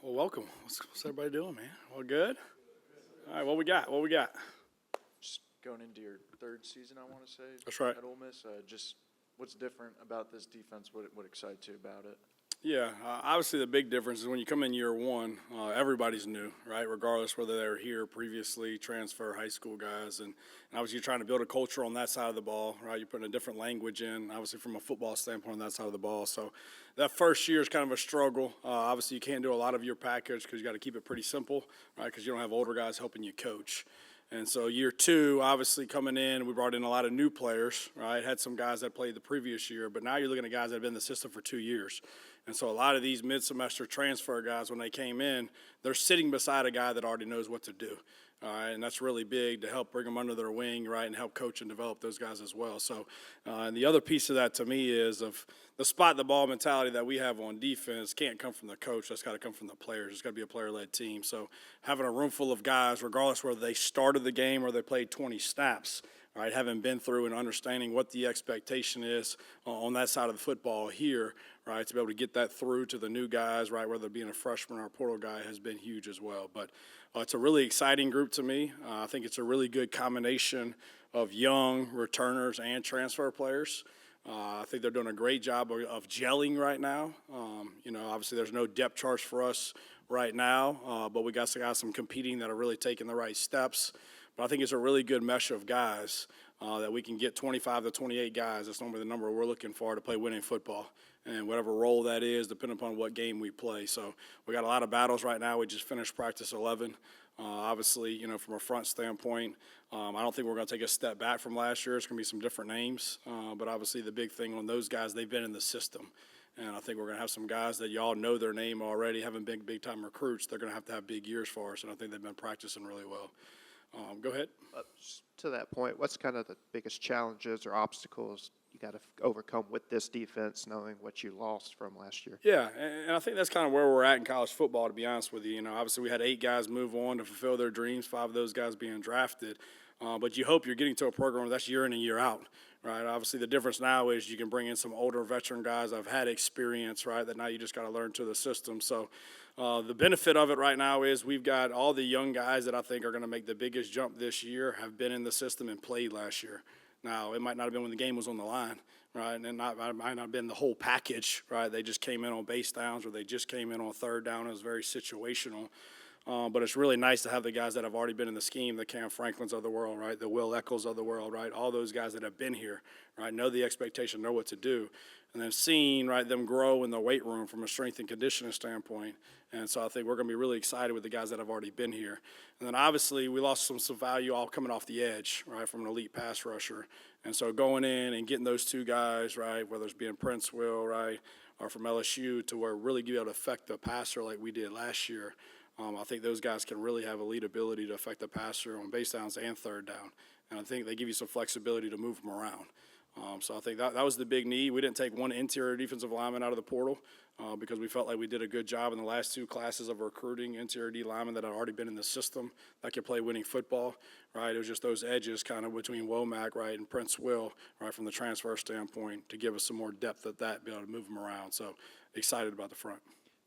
Well, welcome. What's everybody doing, man? All good? All right, what we got? What we got? Just going into your third season, I want to say. That's right. At Ole Miss, just what's different about this defense? What excites you about it? Yeah, obviously the big difference is when you come in year one, everybody's new, right? Regardless whether they were here previously, transfer, high school guys, and obviously you're trying to build a culture on that side of the ball, right? You're putting a different language in, obviously from a football standpoint on that side of the ball. So that first year is kind of a struggle. Obviously you can't do a lot of your package because you got to keep it pretty simple, right? Because you don't have older guys helping you coach. And so year two, obviously coming in, we brought in a lot of new players, right? Had some guys that played the previous year, but now you're looking at guys that have been in the system for 2 years. And so a lot of these mid-semester transfer guys, when they came in, they're sitting beside a guy that already knows what to do. All right, and that's really big to help bring them under their wing, right, and help coach and develop those guys as well. So, and the other piece of that to me is of the spot the ball mentality that we have on defense can't come from the coach. That's got to come from the players. It's got to be a player-led team. So having a room full of guys, regardless whether they started the game or they played 20 snaps, all right, having been through and understanding what the expectation is on that side of the football here, right, to be able to get that through to the new guys, right, whether being a freshman or a portal guy has been huge as well. But it's a really exciting group to me. I think it's a really good combination of young returners and transfer players. I think they're doing a great job of gelling right now. Obviously there's no depth charts for us right now, but we got some competing that are really taking the right steps. But I think it's a really good mesh of guys that we can get 25 to 28 guys. That's normally the number we're looking for to play winning football. And whatever role that is, depending upon what game we play. So we got a lot of battles right now. We just finished practice 11. Obviously, from a front standpoint, I don't think we're going to take a step back from last year. It's going to be some different names. But obviously the big thing on those guys, they've been in the system. And I think we're going to have some guys that y'all know their name already, having big-time recruits. They're going to have big years for us, and I think they've been practicing really well. Go ahead. To that point, what's kind of the biggest challenges or obstacles you got to overcome with this defense, knowing what you lost from last year? Yeah, and I think that's kind of where we're at in college football, to be honest with you. Obviously we had 8 guys move on to fulfill their dreams, 5 of those guys being drafted. But you hope you're getting to a program that's year in and year out, right? Obviously the difference now is you can bring in some older veteran guys that have had experience, right, that now you just got to learn to the system. So the benefit of it right now is we've got all the young guys that I think are going to make the biggest jump this year have been in the system and played last year. Now, it might not have been when the game was on the line, right, and it might not have been the whole package, right? They just came in on base downs or they just came in on third down. It was very situational. But it's really nice to have the guys that have already been in the scheme, the Cam Franklins of the world, right, the Will Eccles of the world, right, all those guys that have been here, right, know the expectation, know what to do, and then seeing, right, them grow in the weight room from a strength and conditioning standpoint. And so I think we're going to be really excited with the guys that have already been here. And then obviously we lost some value all coming off the edge, right, from an elite pass rusher. And so going in and getting those 2 guys, right, whether it's being Prince Will, right, or from LSU, to where really be able to affect the passer like we did last year. I think those guys can really have elite ability to affect the passer on base downs and third down. And I think they give you some flexibility to move them around. So I think that was the big need. We didn't take one interior defensive lineman out of the portal because we felt like we did a good job in the last 2 classes of recruiting interior D linemen that had already been in the system that could play winning football, right? It was just those edges kind of between Womack, right, and Prince Will, right, from the transfer standpoint to give us some more depth at that, be able to move them around. So excited about the front.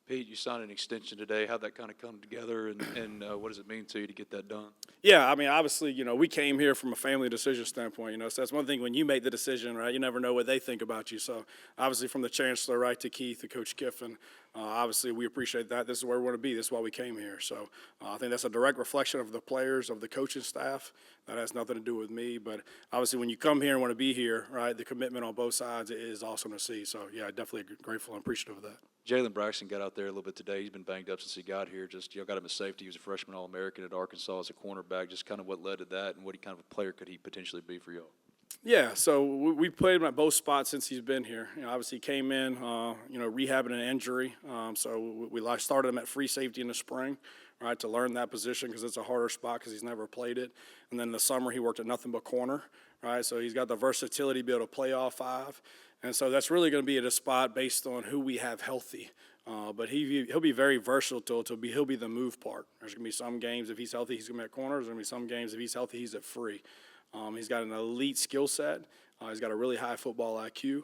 Pete, you signed an extension today. How'd that kind of come together, and what does it mean to you to get that done? Yeah, I mean, obviously, we came here from a family decision standpoint, so that's one thing when you make the decision, right, you never know what they think about you. So obviously from the chancellor, right, to Keith, to Coach Kiffin, obviously we appreciate that. This is where we want to be. This is why we came here. So I think that's a direct reflection of the players, of the coaching staff. That has nothing to do with me. But obviously when you come here and want to be here, right, the commitment on both sides is awesome to see. So, yeah, definitely grateful and appreciative of that. Jalen Braxton got out there a little bit today. He's been banged up since he got here. Just got him a safety. He was a freshman All-American at Arkansas as a cornerback. Just kind of what led to that, and what kind of a player could he potentially be for y'all? Yeah, so we played him at both spots since he's been here. Obviously he came in, rehabbing an injury. So we started him at free safety in the spring, right, to learn that position because it's a harder spot because he's never played it. And then in the summer he worked at nothing but corner, right? So he's got the versatility to be able to play all 5. And so that's really going to be at a spot based on who we have healthy. But he'll be very versatile. He'll be the move part. There's going to be some games if he's healthy, he's going to be at corner. There's going to be some games if he's healthy, he's at free. He's got an elite skill set. He's got a really high football IQ.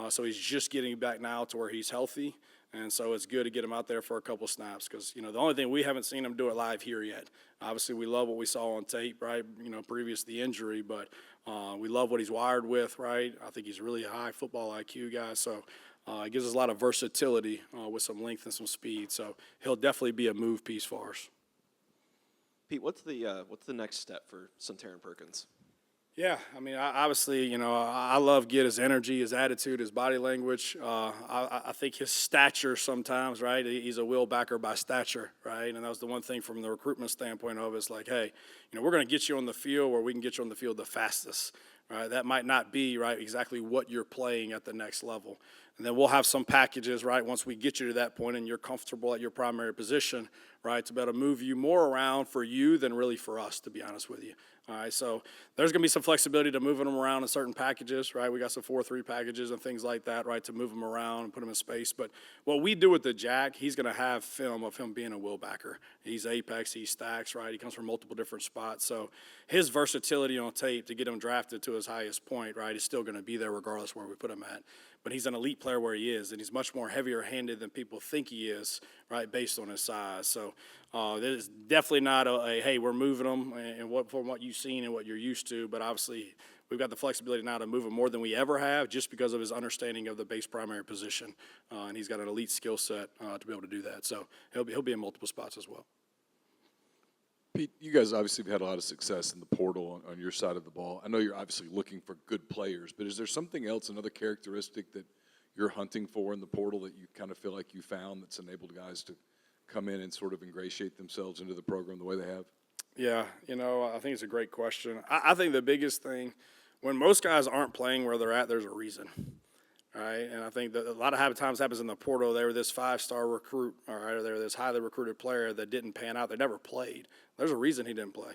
So he's just getting back now to where he's healthy. And so it's good to get him out there for a couple snaps because, the only thing we haven't seen him do it live here yet. Obviously, we love what we saw on tape, right, previous to the injury, but we love what he's wired with, right? I think he's really a high football IQ guy, so it gives us a lot of versatility with some length and some speed. So he'll definitely be a move piece for us. Pete, what's the next step for Sontaran Perkins? Yeah, obviously, I love his energy, his attitude, his body language. I think his stature sometimes, right? He's a Linebacker by stature, right? And that was the one thing from the recruitment standpoint of it's like, hey, we're going to get you on the field where we can get you on the field the fastest, right? That might not be, right, exactly what you're playing at the next level. And then we'll have some packages, right, once we get you to that point and you're comfortable at your primary position, right, to be able to move you more around for you than really for us, to be honest with you. All right, so there's going to be some flexibility to moving them around in certain packages, right? We got some 4-3 packages and things like that, right, to move them around and put them in space. But what we do with the Jack, he's going to have film of him being a Linebacker. He's apex, he stacks, right? He comes from multiple different spots. So his versatility on tape to get him drafted to his highest point, right, is still going to be there regardless where we put him at. But he's an elite player where he is, and he's much more heavier-handed than people think he is, right, based on his size. So there's definitely not a hey, we're moving him and from what you've seen and what you're used to, but obviously we've got the flexibility now to move him more than we ever have just because of his understanding of the base primary position, and he's got an elite skill set to be able to do that. So he'll be in multiple spots as well. Pete, you guys obviously have had a lot of success in the portal on your side of the ball. I know you're obviously looking for good players, but is there something else, another characteristic that you're hunting for in the portal that you kind of feel like you found that's enabled guys to come in and sort of ingratiate themselves into the program the way they have? Yeah, I think it's a great question. I think the biggest thing, when most guys aren't playing where they're at, there's a reason. Right, and I think that a lot of times happens in the portal. They were this 5-star recruit, all right, or they were this highly recruited player that didn't pan out. They never played. There's a reason he didn't play,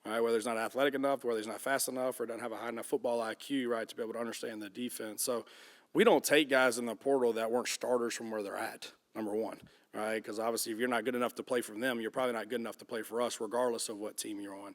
all right, whether he's not athletic enough, whether he's not fast enough, or doesn't have a high enough football IQ, right, to be able to understand the defense. So we don't take guys in the portal that weren't starters from where they're at, number one, right, because obviously if you're not good enough to play for them, you're probably not good enough to play for us regardless of what team you're on.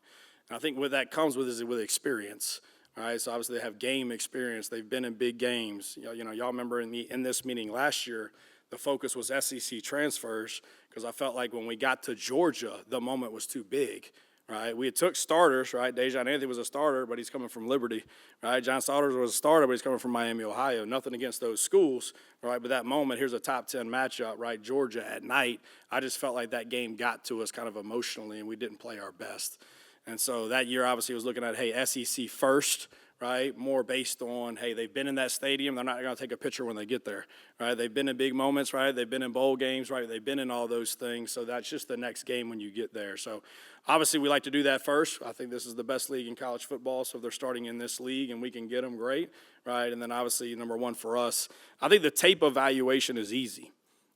And I think what that comes with is with experience. All right, so obviously they have game experience. They've been in big games. Y'all remember in this meeting last year, the focus was SEC transfers because I felt like when we got to Georgia, the moment was too big. Right, we had took starters. Right, Dejon Anthony was a starter, but he's coming from Liberty. Right, John Saunders was a starter, but he's coming from Miami, Ohio. Nothing against those schools. Right, but that moment, here's a top 10 matchup. Right, Georgia at night. I just felt like that game got to us kind of emotionally, and we didn't play our best. And so that year, obviously, was looking at, hey, SEC first, right, more based on, hey, they've been in that stadium. They're not going to take a picture when they get there, right? They've been in big moments, right? They've been in bowl games, right? They've been in all those things. So that's just the next game when you get there. So obviously, we like to do that first. I think this is the best league in college football. So if they're starting in this league and we can get them, great, right? And then obviously, number one for us, I think the tape evaluation is easy.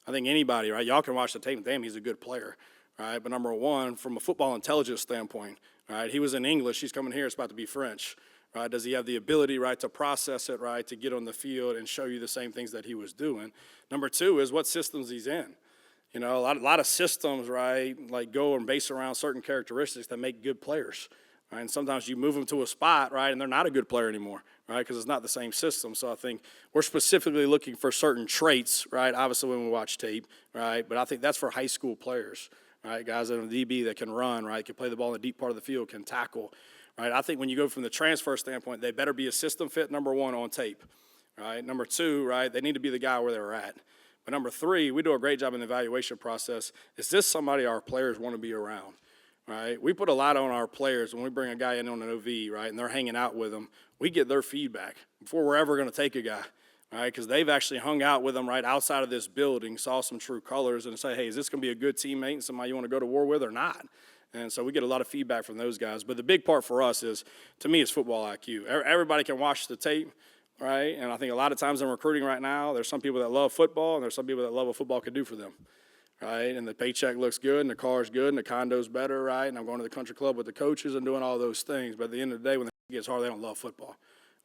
I think anybody, right? Y'all can watch the tape and, damn, he's a good player. Right, but number one, from a football intelligence standpoint, right, he was in English. He's coming here. It's about to be French. Right, does he have the ability, right, to process it, right, to get on the field and show you the same things that he was doing? Number two is what systems he's in. A lot of systems, right, like go and base around certain characteristics that make good players. Right, and sometimes you move them to a spot, right, and they're not a good player anymore, right, because it's not the same system. So I think we're specifically looking for certain traits, right, obviously when we watch tape, right, but I think that's for high school players. Right, guys that are DB that can run, right, can play the ball in the deep part of the field, can tackle, right. I think when you go from the transfer standpoint, they better be a system fit, number one, on tape, right. Number two, right, they need to be the guy where they're at. But number three, we do a great job in the evaluation process. Is this somebody our players want to be around, right? We put a lot on our players when we bring a guy in on an OV, right, and they're hanging out with them. We get their feedback before we're ever going to take a guy. All right, because they've actually hung out with them right outside of this building, saw some true colors, and say, hey, is this going to be a good teammate and somebody you want to go to war with or not? And so we get a lot of feedback from those guys. But the big part for us is, to me, is football IQ. Everybody can watch the tape, right? And I think a lot of times in recruiting right now, there's some people that love football, and there's some people that love what football could do for them, right? And the paycheck looks good, and the car's good, and the condo's better, right? And I'm going to the country club with the coaches and doing all those things. But at the end of the day, when it gets hard, they don't love football.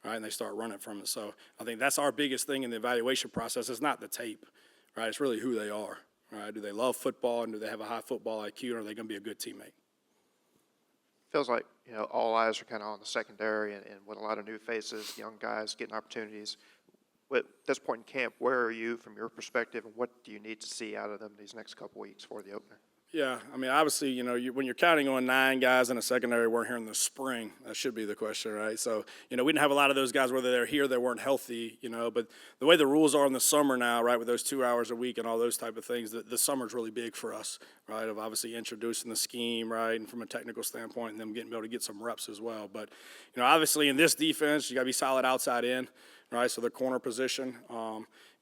Right, and they start running from it. So I think that's our biggest thing in the evaluation process. It's not the tape, right? It's really who they are, right? Do they love football, and do they have a high football IQ, or are they going to be a good teammate? Feels like, all eyes are kind of on the secondary and with a lot of new faces, young guys getting opportunities. At this point in camp, where are you from your perspective, and what do you need to see out of them these next couple weeks for the opener? Yeah, I mean, obviously, when you're counting on 9 guys in a secondary weren't here in the spring, that should be the question, right? So, we didn't have a lot of those guys, whether they're here, they weren't healthy, but the way the rules are in the summer now, right, with those 2 hours a week and all those type of things, the summer's really big for us, right, of obviously introducing the scheme, right, and from a technical standpoint, and them getting able to get some reps as well. But, obviously in this defense, you got to be solid outside in, right, so the corner position.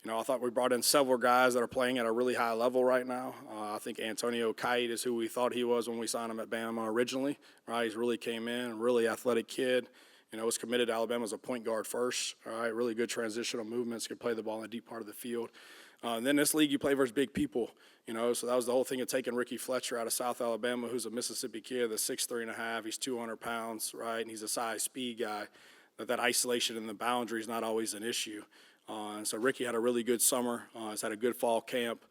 I thought we brought in several guys that are playing at a really high level right now. I think Antonio Kite is who we thought he was when we signed him at Bama originally, right? He's really came in, really athletic kid. Was committed to Alabama as a point guard first, all right? Really good transitional movements, could play the ball in the deep part of the field. And then this league, you play versus big people, so that was the whole thing of taking Ricky Fletcher out of South Alabama, who's a Mississippi kid that's 6'3.5", he's 200 pounds, right? And he's a size speed guy. That isolation in the boundary is not always an issue. And so Ricky had a really good summer. He's had a good fall camp.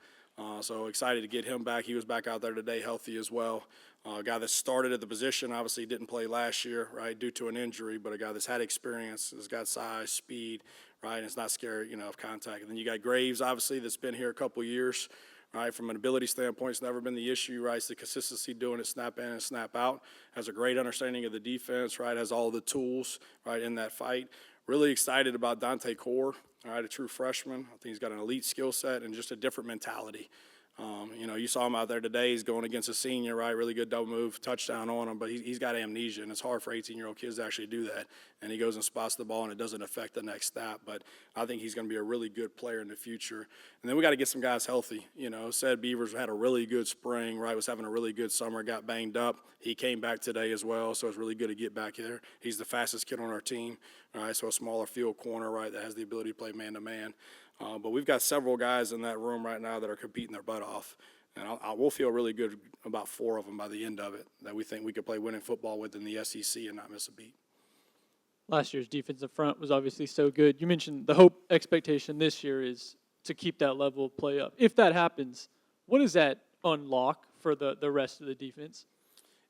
So excited to get him back. He was back out there today healthy as well. A guy that started at the position, obviously didn't play last year, right, due to an injury, but a guy that's had experience, has got size, speed, right, and is not scared, of contact. And then you got Graves, obviously, that's been here a couple years, right, from an ability standpoint. It's never been the issue, right, it's the consistency doing it, snap in and snap out. Has a great understanding of the defense, right, has all the tools, right, in that fight. Really excited about Dante Core, all right, a true freshman. I think he's got an elite skill set and just a different mentality. You saw him out there today. He's going against a senior, right? Really good double move, touchdown on him, but he's got amnesia, and it's hard for 18-year-old kids to actually do that. And he goes and spots the ball, and it doesn't affect the next step. But I think he's going to be a really good player in the future. And then we got to get some guys healthy. Said Beavers had a really good spring, right? Was having a really good summer, got banged up. He came back today as well, so it's really good to get back there. He's the fastest kid on our team, all right? So a smaller field corner, right, that has the ability to play man-to-man. But we've got several guys in that room right now that are competing their butt off. And I will feel really good about 4 of them by the end of it, that we think we could play winning football with in the SEC and not miss a beat. Last year's defensive front was obviously so good. You mentioned the hope expectation this year is to keep that level of play up. If that happens, what does that unlock for the rest of the defense?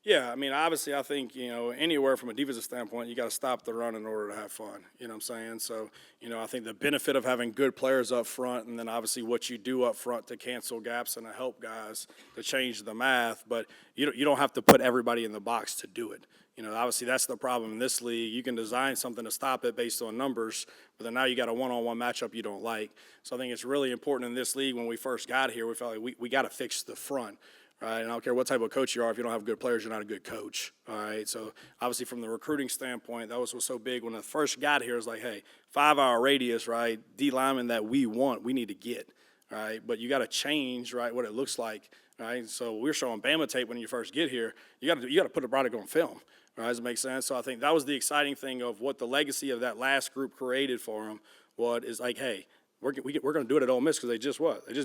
Yeah, I mean, obviously, I think, anywhere from a defensive standpoint, you got to stop the run in order to have fun. You know what I'm saying? So, I think the benefit of having good players up front, and then obviously what you do up front to cancel gaps and to help guys to change the math, but you don't have to put everybody in the box to do it. Obviously that's the problem in this league. You can design something to stop it based on numbers, but then now you got a one-on-one matchup you don't like. So I think it's really important in this league. When we first got here, we felt like we got to fix the front. Right, and I don't care what type of coach you are. If you don't have good players, you're not a good coach. All right, so obviously from the recruiting standpoint, that was so big when I first got here. It was like, hey, 5-hour radius, right? D lineman that we want, we need to get, right? But you got to change, right, what it looks like, right? So we're showing Bama tape when you first get here. You got to put the product on film, right? Does it make sense? So I think that was the exciting thing of what the legacy of that last group created for them. What is like, hey, we're going to do it at Ole Miss because they just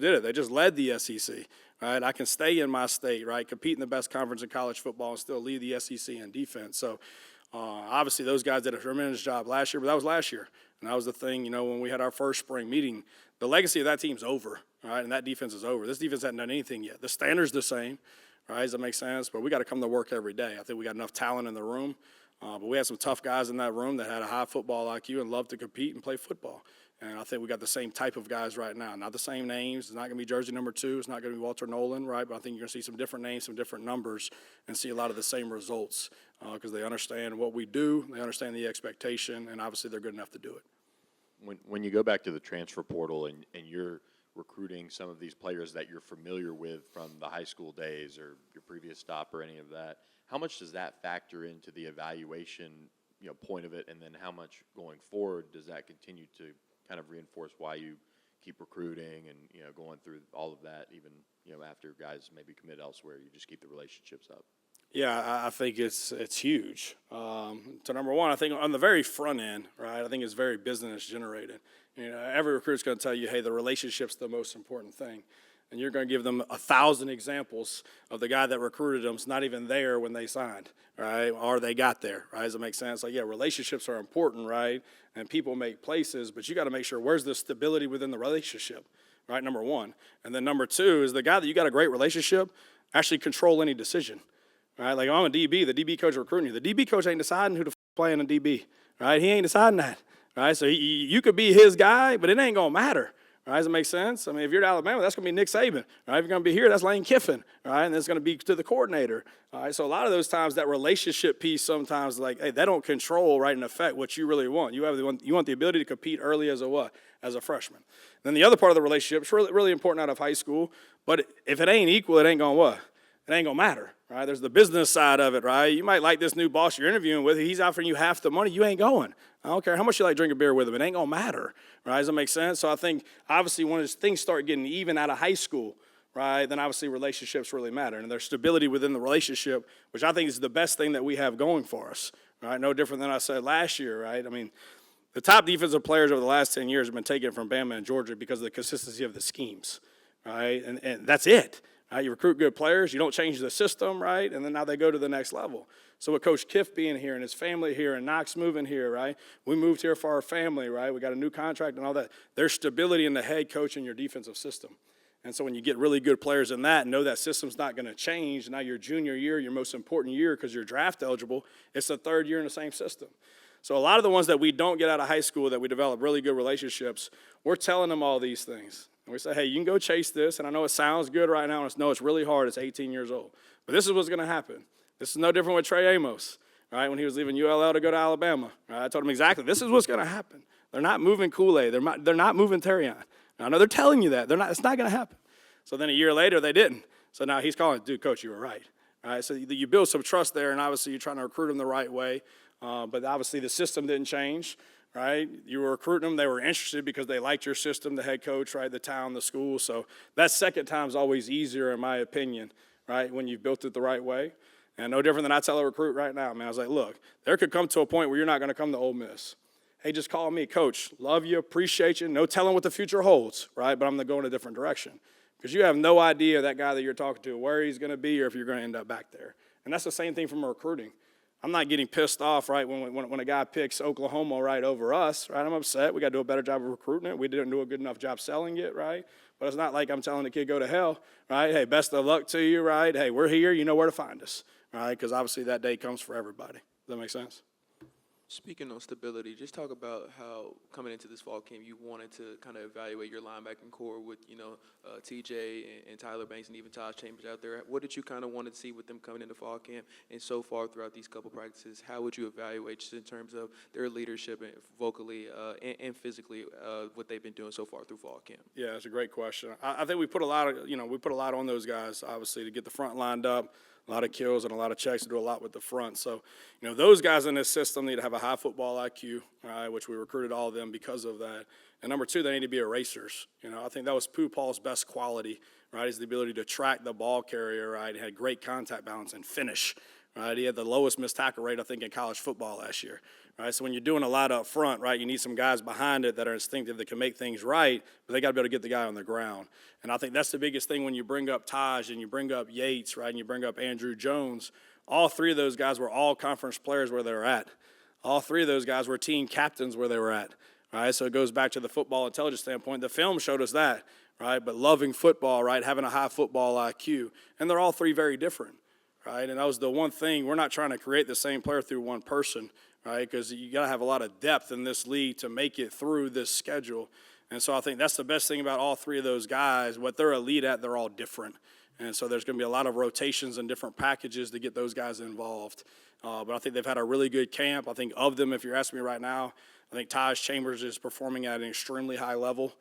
did it. They just led the SEC, right? I can stay in my state, right, compete in the best conference in college football and still lead the SEC in defense. So obviously those guys did a tremendous job last year, but that was last year. And that was the thing, when we had our first spring meeting, the legacy of that team's over, right, and that defense is over. This defense hasn't done anything yet. The standard's the same, right? Does that make sense? But we got to come to work every day. I think we got enough talent in the room. But we had some tough guys in that room that had a high football IQ and loved to compete and play football. And I think we got the same type of guys right now. Not the same names. It's not going to be jersey number 2. It's not going to be Walter Nolan, right? But I think you're going to see some different names, some different numbers, and see a lot of the same results because they understand what we do, they understand the expectation, and obviously they're good enough to do it. When you go back to the transfer portal and you're recruiting some of these players that you're familiar with from the high school days or your previous stop or any of that, how much does that factor into the evaluation, point of it, and then how much going forward does that continue to kind of reinforce why you keep recruiting and, going through all of that, even, after guys maybe commit elsewhere, you just keep the relationships up? Yeah, I think it's huge. So number one, I think on the very front end, right, I think it's very business generated. Every recruit's going to tell you, hey, the relationship's the most important thing. And you're going to give them 1,000 examples of the guy that recruited them's not even there when they signed, right? Or they got there, right? Does it make sense? Like, yeah, relationships are important, right? And people make places, but you got to make sure where's the stability within the relationship, right? Number one. And then number 2 is the guy that you got a great relationship actually control any decision, right? Like, I'm a DB, the DB coach recruiting you. The DB coach ain't deciding who to play in a DB, right? He ain't deciding that. right? So you could be his guy, but it ain't going to matter. Right, does it make sense? I mean, if you're at Alabama, that's going to be Nick Saban. Right? If you're going to be here, that's Lane Kiffin. Right? And it's going to be to the coordinator. All right? So a lot of those times, that relationship piece sometimes, like, hey, they don't control, right, and affect what you really want. You want the ability to compete early as a what? As a freshman. Then the other part of the relationship is really, really important out of high school. But if it ain't equal, it ain't going to what? It ain't going to matter. Right? There's the business side of it, right? You might like this new boss you're interviewing with. He's offering you half the money. You ain't going. I don't care how much you like drinking beer with him. It ain't going to matter, right? Does that make sense? So I think, obviously, when things start getting even out of high school, right, then obviously relationships really matter. And there's stability within the relationship, which I think is the best thing that we have going for us, right? No different than I said last year, right? I mean, the top defensive players over the last 10 years have been taken from Bama and Georgia because of the consistency of the schemes, right? And that's it. Right? You recruit good players, you don't change the system, right? And then now they go to the next level. So with Coach Kiff being here and his family here and Knox moving here, right? We moved here for our family, right? We got a new contract and all that. There's stability in the head coach and your defensive system. And so when you get really good players in that and know that system's not going to change, now your junior year, your most important year because you're draft eligible, it's the third year in the same system. So a lot of the ones that we don't get out of high school that we develop really good relationships, we're telling them all these things. And we say, hey, you can go chase this, and I know it sounds good right now, and it's really hard. It's 18 years old. But this is what's going to happen. This is no different with Trey Amos, right, when he was leaving ULL to go to Alabama. Right? I told him exactly, this is what's going to happen. They're not moving Kool-Aid. They're not moving Terrion. Now, I know they're telling you that. It's not going to happen. So then a year later, they didn't. So now he's calling, dude, coach, you were right. All right, so you build some trust there, and obviously you're trying to recruit them the right way. But obviously the system didn't change, right? You were recruiting them. They were interested because they liked your system, the head coach, right, the town, the school. So that second time is always easier, in my opinion, right, when you've built it the right way. And no different than I tell a recruit right now, man. I was like, look, there could come to a point where you're not going to come to Ole Miss. Hey, just call me, coach. Love you, appreciate you. No telling what the future holds, right? But I'm going to go in a different direction. Because you have no idea, that guy that you're talking to, where he's going to be or if you're going to end up back there. And that's the same thing from recruiting. I'm not getting pissed off, right, when a guy picks Oklahoma right over us, right? I'm upset. We got to do a better job of recruiting it. We didn't do a good enough job selling it, right? But it's not like I'm telling the kid, go to hell, right? Hey, best of luck to you, right? Hey, we're here. You know where to find us, right? Because obviously that day comes for everybody. Does that make sense? Speaking on stability, just talk about how coming into this fall camp you wanted to kind of evaluate your linebacking core with, TJ and Tyler Banks and even Todd Chambers out there. What did you kind of want to see with them coming into fall camp? And so far throughout these couple practices, how would you evaluate just in terms of their leadership and vocally and physically what they've been doing so far through fall camp? Yeah, that's a great question. I think we put a lot on those guys, obviously, to get the front lined up. A lot of kills and a lot of checks to do a lot with the front. So, those guys in this system need to have a high football IQ, right, which we recruited all of them because of that. And number two, they need to be erasers. I think that was Paul's best quality, right, is the ability to track the ball carrier, right. He had great contact balance and finish, right. He had the lowest missed tackle rate, I think, in college football last year, right. So when you're doing a lot up front, right, you need some guys behind it that are instinctive that can make things right, but they got to be able to get the guy on the ground. And I think that's the biggest thing when you bring up Taj and you bring up Yates, right, and you bring up Andrew Jones. All three of those guys were all conference players where they were at. All three of those guys were team captains where they were at, right? So it goes back to the football intelligence standpoint. The film showed us that, right? But loving football, right, having a high football IQ. And they're all three very different, right? And that was the one thing. We're not trying to create the same player through one person, right? Because you got to have a lot of depth in this league to make it through this schedule. And so I think that's the best thing about all three of those guys. What they're elite at, they're all different. And so there's going to be a lot of rotations and different packages to get those guys involved. But I think they've had a really good camp. I think of them, if you're asking me right now, I think Taj Chambers is performing at an extremely high level.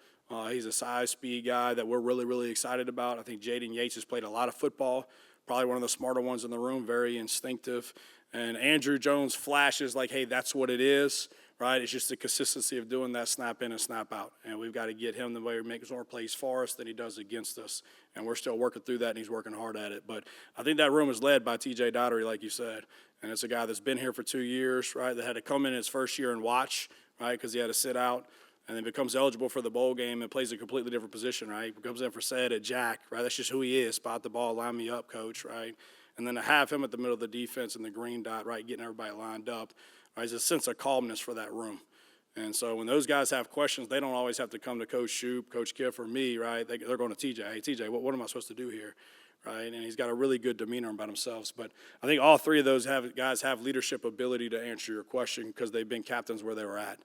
He's a size, speed guy that we're really, really excited about. I think Jaden Yates has played a lot of football, probably one of the smarter ones in the room, very instinctive. And Andrew Jones flashes like, hey, that's what it is. Right, it's just the consistency of doing that snap in and snap out. And we've got to get him the way he makes more plays for us than he does against us. And we're still working through that, and he's working hard at it. But I think that room is led by T.J. Dottery, like you said. And it's a guy that's been here for 2 years, right, that had to come in his first year and watch, right, because he had to sit out. And then becomes eligible for the bowl game and plays a completely different position, right? He comes in for Said at Jack, right? That's just who he is. Spot the ball, line me up, coach, right? And then to have him at the middle of the defense in the green dot, right, getting everybody lined up, right, there's a sense of calmness for that room. And so when those guys have questions, they don't always have to come to Coach Shoup, Coach Kiff, or me, right? They're going to TJ. Hey, TJ, what am I supposed to do here, right? And he's got a really good demeanor about himself. But I think all three of those guys have leadership ability to answer your question because they've been captains where they were at.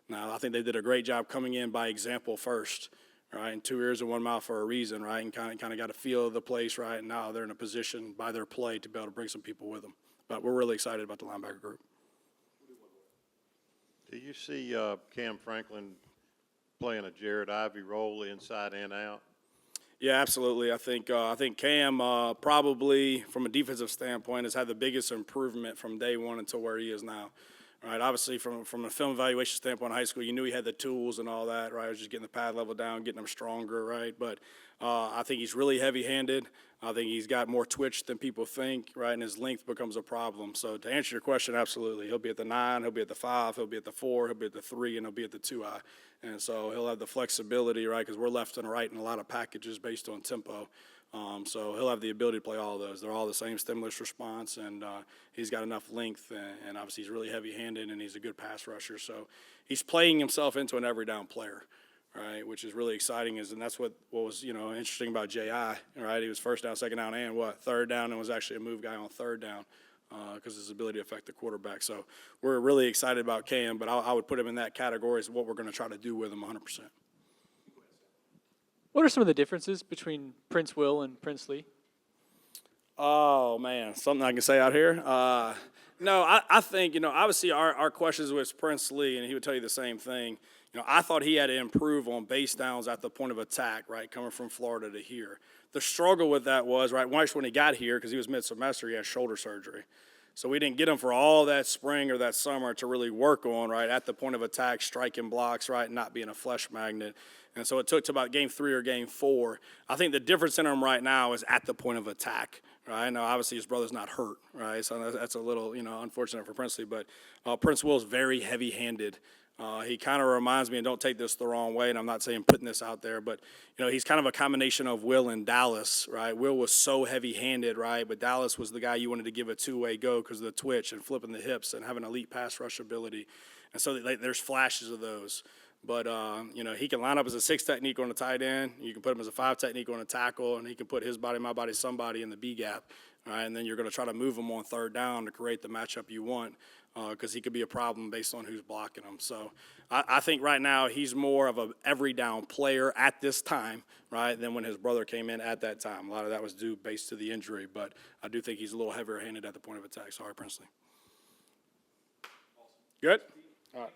Now, I think they did a great job coming in by example first, right? And 2 ears and 1 mouth for a reason, right? And kind of got a feel of the place, right? And now they're in a position by their play to be able to bring some people with them. But we're really excited about the linebacker group. Do you see Cam Franklin playing a Jared Ivey role inside and out? Yeah, absolutely. I think Cam probably, from a defensive standpoint, has had the biggest improvement from day one until where he is now. Right, obviously, from a film evaluation standpoint in high school, you knew he had the tools and all that, right? It was just getting the pad level down, getting him stronger, right? But I think he's really heavy-handed. I think he's got more twitch than people think, right? And his length becomes a problem. So to answer your question, absolutely. He'll be at the 9, he'll be at the 5, he'll be at the 4, he'll be at the 3, and he'll be at the 2-eye. And so he'll have the flexibility, right, because we're left and right in a lot of packages based on tempo. So he'll have the ability to play all of those. They're all the same stimulus response, and he's got enough length, and obviously he's really heavy-handed, and he's a good pass rusher. So he's playing himself into an every-down player, right, which is really exciting. And that's what was, interesting about J.I., right? He was first down, second down, and third down, and was actually a move guy on third down because his ability to affect the quarterback. So we're really excited about Cam, but I would put him in that category as what we're going to try to do with him 100%. What are some of the differences between Prince Will and Prince Lee? Oh, man, something I can say out here? No, I think, obviously our questions with Prince Lee, and he would tell you the same thing. I thought he had to improve on base downs at the point of attack, right, coming from Florida to here. The struggle with that was, right, when he got here, because he was mid-semester, he had shoulder surgery. So we didn't get him for all that spring or that summer to really work on, right, at the point of attack, striking blocks, right, not being a flesh magnet. And so it took to about game 3 or game 4. I think the difference in him right now is at the point of attack, right? Now, obviously, his brother's not hurt, right? So that's a little, unfortunate for Princely. But Prince Will's very heavy-handed. He kind of reminds me, and don't take this the wrong way, and I'm not saying putting this out there, but, he's kind of a combination of Will and Dallas, right? Will was so heavy-handed, right? But Dallas was the guy you wanted to give a two-way go because of the twitch and flipping the hips and having elite pass rush ability. And so there's flashes of those. But, he can line up as a 6 technique on a tight end. You can put him as a 5 technique on a tackle, and he can put his body, my body, somebody in the B gap. All right, and then you're going to try to move him on third down to create the matchup you want because he could be a problem based on who's blocking him. So I think right now he's more of a every down player at this time, right, than when his brother came in at that time. A lot of that was due based to the injury, but I do think he's a little heavier-handed at the point of attack. Sorry, Princely. Good? All right.